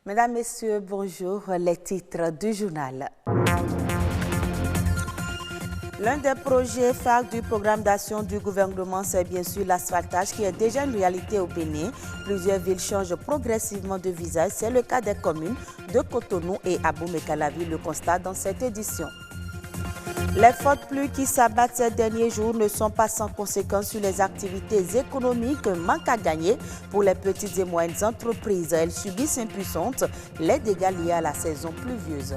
Mesdames, Messieurs, bonjour. Les titres du journal. L'un des projets phares du programme d'action du gouvernement, c'est bien sûr l'asphaltage qui est déjà une réalité au Bénin. Plusieurs villes changent progressivement de visage. C'est le cas des communes de Cotonou et Abomey-Calavi, le constat dans cette édition. Les fortes pluies qui s'abattent ces derniers jours ne sont pas sans conséquences sur les activités économiques. Manque à gagner pour les petites et moyennes entreprises. Elles subissent impuissantes les dégâts liés à la saison pluvieuse.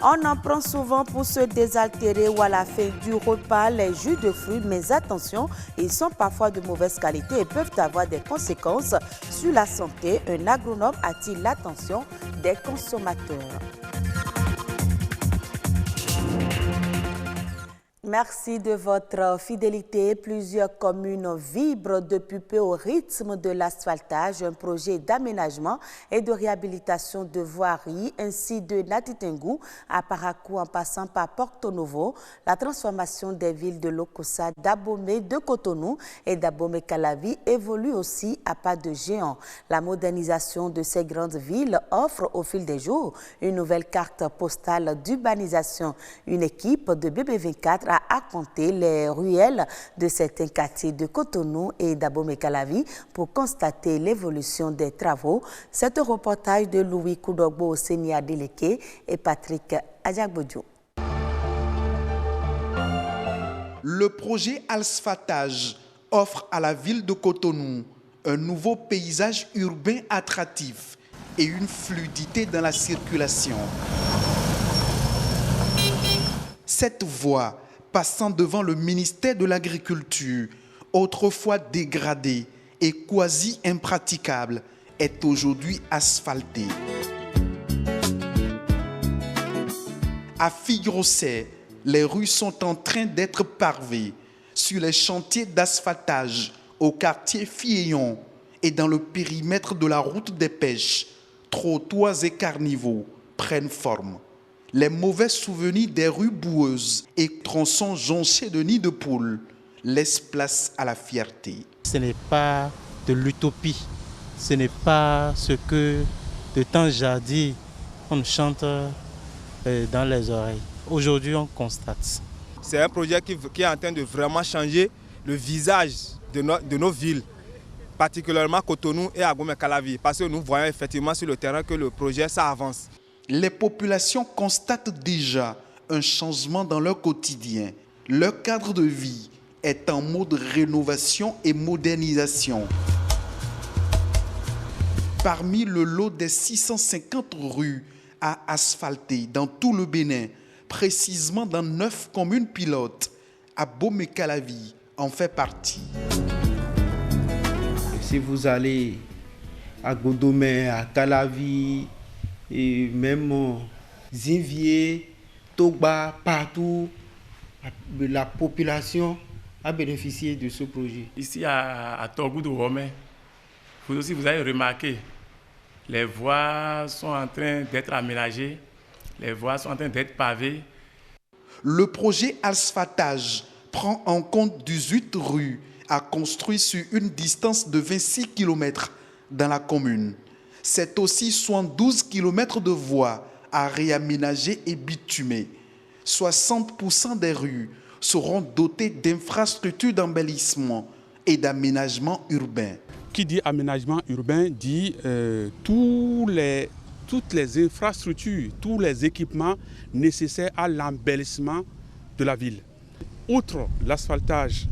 On en prend souvent pour se désaltérer ou à la fin du repas les jus de fruits, mais attention, ils sont parfois de mauvaise qualité et peuvent avoir des conséquences sur la santé. Un agronome attire l'attention des consommateurs. Merci de votre fidélité. Plusieurs communes vibrent depuis peu au rythme de l'asphaltage, un projet d'aménagement et de réhabilitation de voiries, ainsi de Natitengou à Parakou en passant par Porto Novo. La transformation des villes de Lokossa, d'Abomey, de Cotonou et d'Abomey-Calavi évolue aussi à pas de géant. La modernisation de ces grandes villes offre au fil des jours une nouvelle carte postale d'urbanisation. Une équipe de BB24 a raconté les ruelles de certains quartiers de Cotonou et d'Abomey-Calavi pour constater l'évolution des travaux. C'est un reportage de Louis Koudogbo, Seni Adeleke et Patrick Adjagbodio. Le projet asphaltage offre à la ville de Cotonou un nouveau paysage urbain attractif et une fluidité dans la circulation. Cette voie passant devant le ministère de l'Agriculture, autrefois dégradée et quasi impraticable, est aujourd'hui asphaltée. À Figrosset, les rues sont en train d'être pavées sur les chantiers d'asphaltage au quartier Filleyon et dans le périmètre de la route des pêches. Trottoirs et carnivaux prennent forme. Les mauvais souvenirs des rues boueuses et tronçons jonchés de nids de poules laissent place à la fierté. Ce n'est pas de l'utopie, ce n'est pas ce que de temps jadis on chante dans les oreilles. Aujourd'hui, on constate. C'est un projet qui est en train de vraiment changer le visage de nos villes, particulièrement Cotonou et Abomey-Calavi, parce que nous voyons effectivement sur le terrain que le projet, ça avance. Les populations constatent déjà un changement dans leur quotidien. Leur cadre de vie est en mode rénovation et modernisation. Parmi le lot des 650 rues à asphalter dans tout le Bénin, précisément dans 9 communes pilotes, Abomey-Calavi en fait partie. Si vous allez à Godomé, à Calavi, et même Zinvier, Togba, partout, la population a bénéficié de ce projet. Ici à Togo de Romain, vous avez remarqué, les voies sont en train d'être aménagées, les voies sont en train d'être pavées. Le projet asphaltage prend en compte 18 rues à construire sur une distance de 26 km dans la commune. C'est aussi 72 km de voies à réaménager et bitumer. 60% des rues seront dotées d'infrastructures d'embellissement et d'aménagement urbain. Qui dit aménagement urbain dit toutes les infrastructures, tous les équipements nécessaires à l'embellissement de la ville. Outre l'asphaltage,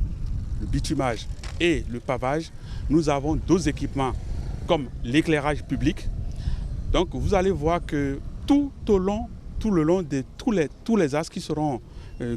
le bitumage et le pavage, nous avons d'autres équipements comme l'éclairage public. Donc vous allez voir que tout le long de tous les axes qui seront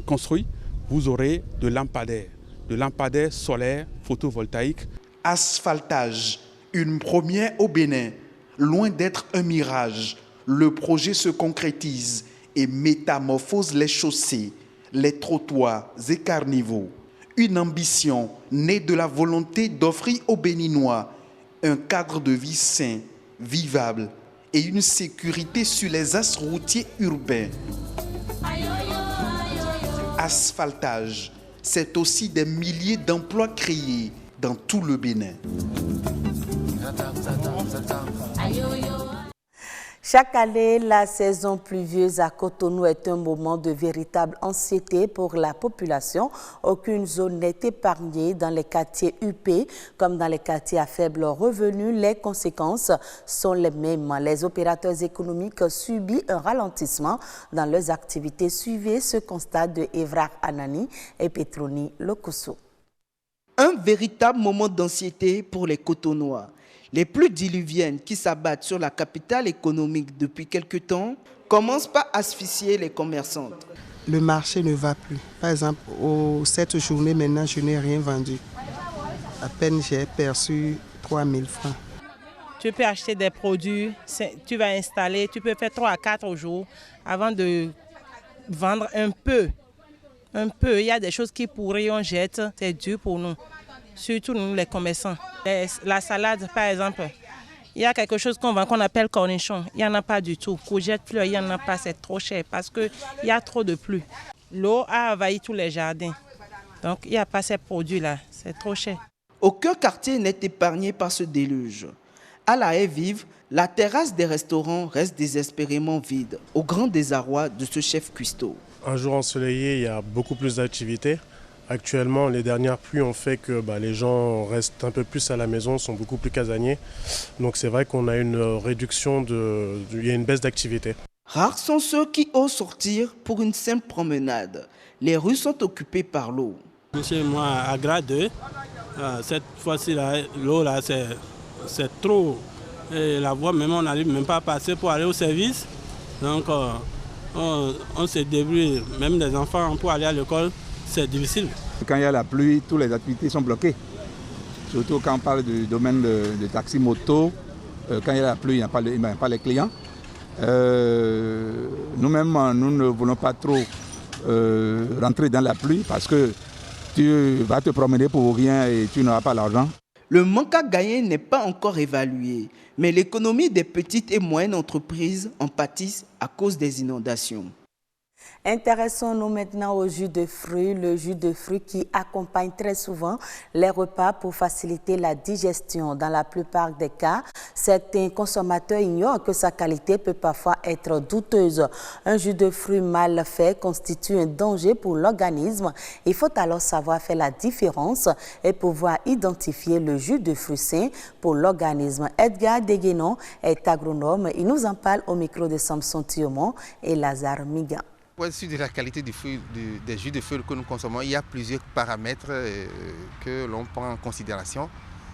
construits, vous aurez de lampadaires solaires, photovoltaïques. Asphaltage, une première au Bénin. Loin d'être un mirage, le projet se concrétise et métamorphose les chaussées, les trottoirs et carnivaux. Une ambition née de la volonté d'offrir aux Béninois un cadre de vie sain, vivable et une sécurité sur les axes routiers urbains. Asphaltage, c'est aussi des milliers d'emplois créés dans tout le Bénin. Chaque année, la saison pluvieuse à Cotonou est un moment de véritable anxiété pour la population. Aucune zone n'est épargnée dans les quartiers UP comme dans les quartiers à faible revenu. Les conséquences sont les mêmes. Les opérateurs économiques subissent un ralentissement dans leurs activités. Suivez ce constat de Evrar Anani et Petroni Lokoso. Un véritable moment d'anxiété pour les Cotonois. Les pluies diluviennes qui s'abattent sur la capitale économique depuis quelque temps commencent par asphyxier les commerçantes. Le marché ne va plus. Par exemple, cette journée maintenant, je n'ai rien vendu. À peine j'ai perçu 3 000 francs. Tu peux acheter des produits, tu vas installer, tu peux faire 3 à 4 jours avant de vendre un peu. Il y a des choses qui pourraient, on jette, c'est dur pour nous. Surtout nous les commerçants. La salade par exemple, il y a quelque chose qu'on vend qu'on appelle cornichon, il n'y en a pas du tout. Courgettes, fleurs, il n'y en a pas, c'est trop cher parce qu'il y a trop de pluie. L'eau a envahi tous les jardins, donc il n'y a pas ces produits-là, c'est trop cher. Aucun quartier n'est épargné par ce déluge. À la haie vive, la terrasse des restaurants reste désespérément vide, au grand désarroi de ce chef cuistot. Un jour ensoleillé, il y a beaucoup plus d'activités. Actuellement, les dernières pluies ont fait que les gens restent un peu plus à la maison, sont beaucoup plus casaniers. Donc c'est vrai qu'on a une réduction, il y a une baisse d'activité. Rares sont ceux qui osent sortir pour une simple promenade. Les rues sont occupées par l'eau. Monsieur, moi, à grade 2, cette fois-ci, l'eau, c'est trop. Et la voie, même, on n'arrive même pas à passer pour aller au service. Donc, on se débrouille, même les enfants, pour aller à l'école. C'est difficile. Quand il y a la pluie, toutes les activités sont bloquées. Surtout quand on parle du domaine de taxi moto, quand il y a la pluie, il n'y a pas les clients. Nous-mêmes, nous ne voulons pas trop rentrer dans la pluie parce que tu vas te promener pour rien et tu n'auras pas l'argent. Le manque à gagner n'est pas encore évalué, mais l'économie des petites et moyennes entreprises en pâtissent à cause des inondations. Intéressons-nous maintenant au jus de fruits, le jus de fruits qui accompagne très souvent les repas pour faciliter la digestion. Dans la plupart des cas, certains consommateurs ignorent que sa qualité peut parfois être douteuse. Un jus de fruits mal fait constitue un danger pour l'organisme. Il faut alors savoir faire la différence et pouvoir identifier le jus de fruits sain pour l'organisme. Edgar Deguenon est agronome. Il nous en parle au micro de Samson Thiomon et Lazare Migan. Pour être sûr de la qualité des jus de fruits que nous consommons, il y a plusieurs paramètres que l'on prend en considération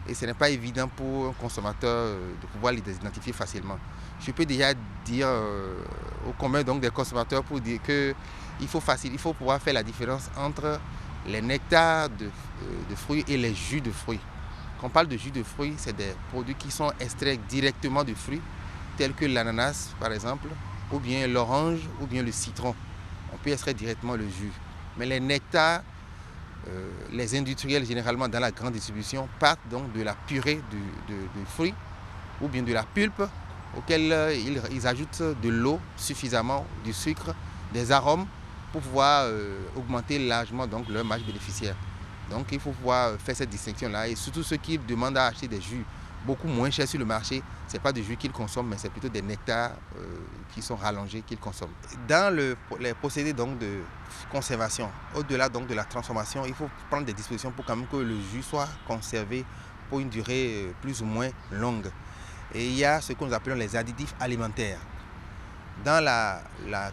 et ce n'est pas évident pour un consommateur de pouvoir les identifier facilement. Je peux déjà dire au commun donc des consommateurs pour dire qu'il faut pouvoir faire la différence entre les nectars de fruits et les jus de fruits. Quand on parle de jus de fruits, c'est des produits qui sont extraits directement de fruits, tels que l'ananas par exemple, ou bien l'orange, ou bien le citron. On peut extraire directement le jus. Mais les nectars, les industriels généralement dans la grande distribution partent donc de la purée de fruits ou bien de la pulpe auquel ils ajoutent de l'eau suffisamment, du sucre, des arômes pour pouvoir augmenter largement donc leur marge bénéficiaire. Donc il faut pouvoir faire cette distinction-là et surtout ceux qui demandent à acheter des jus beaucoup moins chers sur le marché, ce n'est pas des jus qu'ils consomment, mais c'est plutôt des nectars qui sont rallongés qu'ils consomment. Dans les procédés donc, de conservation, au-delà donc de la transformation, il faut prendre des dispositions pour quand même que le jus soit conservé pour une durée plus ou moins longue. Et il y a ce que nous appelons les additifs alimentaires. Dans la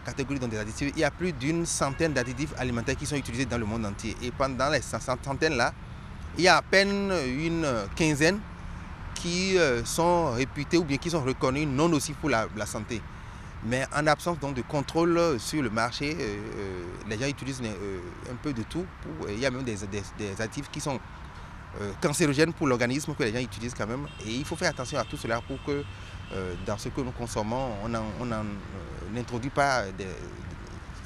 catégorie des additifs, il y a plus d'une centaine d'additifs alimentaires qui sont utilisés dans le monde entier. Et pendant les centaines-là, il y a à peine une quinzaine qui sont réputés ou bien qui sont reconnus non nocifs pour la santé. Mais en absence donc de contrôle sur le marché, les gens utilisent un peu de tout. Il y a même des additifs qui sont cancérogènes pour l'organisme que les gens utilisent quand même. Et il faut faire attention à tout cela pour que dans ce que nous consommons, on n'introduit pas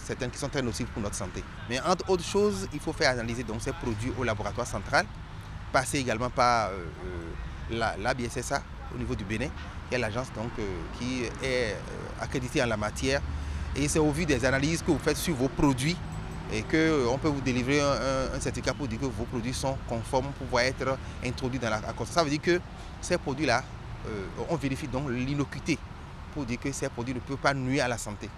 certaines qui sont très nocives pour notre santé. Mais entre autres choses, il faut faire analyser donc ces produits au laboratoire central, passer également par la BSSA au niveau du Bénin, qui est l'agence qui est accréditée en la matière. Et c'est au vu des analyses que vous faites sur vos produits et qu'on peut vous délivrer un certificat pour dire que vos produits sont conformes pour pouvoir être introduits dans la consommation. Ça veut dire que ces produits-là, on vérifie donc l'innocuité pour dire que ces produits ne peuvent pas nuire à la santé.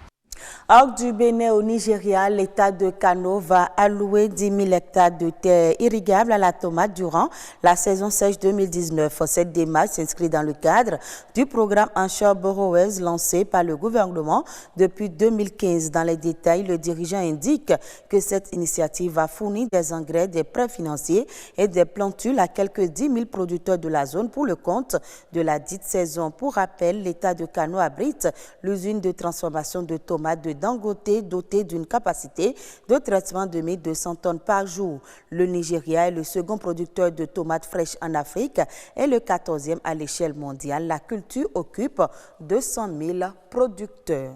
Hors du Bénin au Nigeria, l'État de Kano va allouer 10 000 hectares de terres irrigables à la tomate durant la saison sèche 2019. Cette démarche s'inscrit dans le cadre du programme Onshore Borrowers lancé par le gouvernement depuis 2015. Dans les détails, le dirigeant indique que cette initiative va fournir des engrais, des prêts financiers et des plantules à quelques 10 000 producteurs de la zone pour le compte de la dite saison. Pour rappel, l'État de Kano abrite l'usine de transformation de tomates de Dangote dotée d'une capacité de traitement de 1200 tonnes par jour. Le Nigeria est le second producteur de tomates fraîches en Afrique et le 14e à l'échelle mondiale. La culture occupe 200 000 producteurs.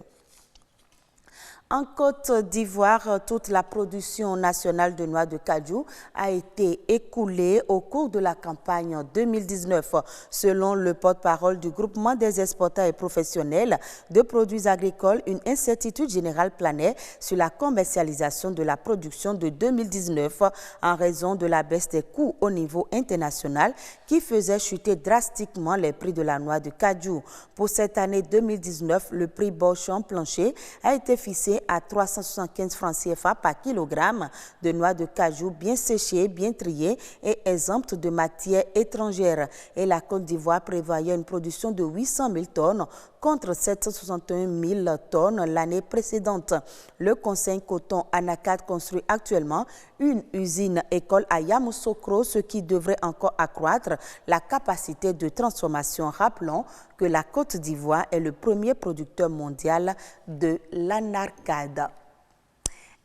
En Côte d'Ivoire, toute la production nationale de noix de cajou a été écoulée au cours de la campagne 2019. Selon le porte-parole du groupement des exportateurs et professionnels de produits agricoles, une incertitude générale planait sur la commercialisation de la production de 2019 en raison de la baisse des coûts au niveau international qui faisait chuter drastiquement les prix de la noix de cajou. Pour cette année 2019, le prix Bochon plancher a été fixé à 375 francs CFA par kilogramme de noix de cajou bien séchées, bien triées et exemptes de matières étrangères. Et la Côte d'Ivoire prévoyait une production de 800 000 tonnes contre 761 000 tonnes l'année précédente. Le conseil coton Anacat construit actuellement une usine école à Yamoussoukro, ce qui devrait encore accroître la capacité de transformation. Rappelons que la Côte d'Ivoire est le premier producteur mondial de l'anarcade.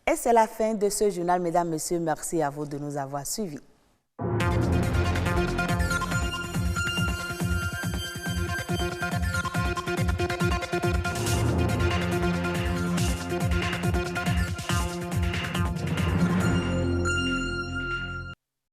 Et c'est la fin de ce journal. Mesdames, Messieurs, merci à vous de nous avoir suivis.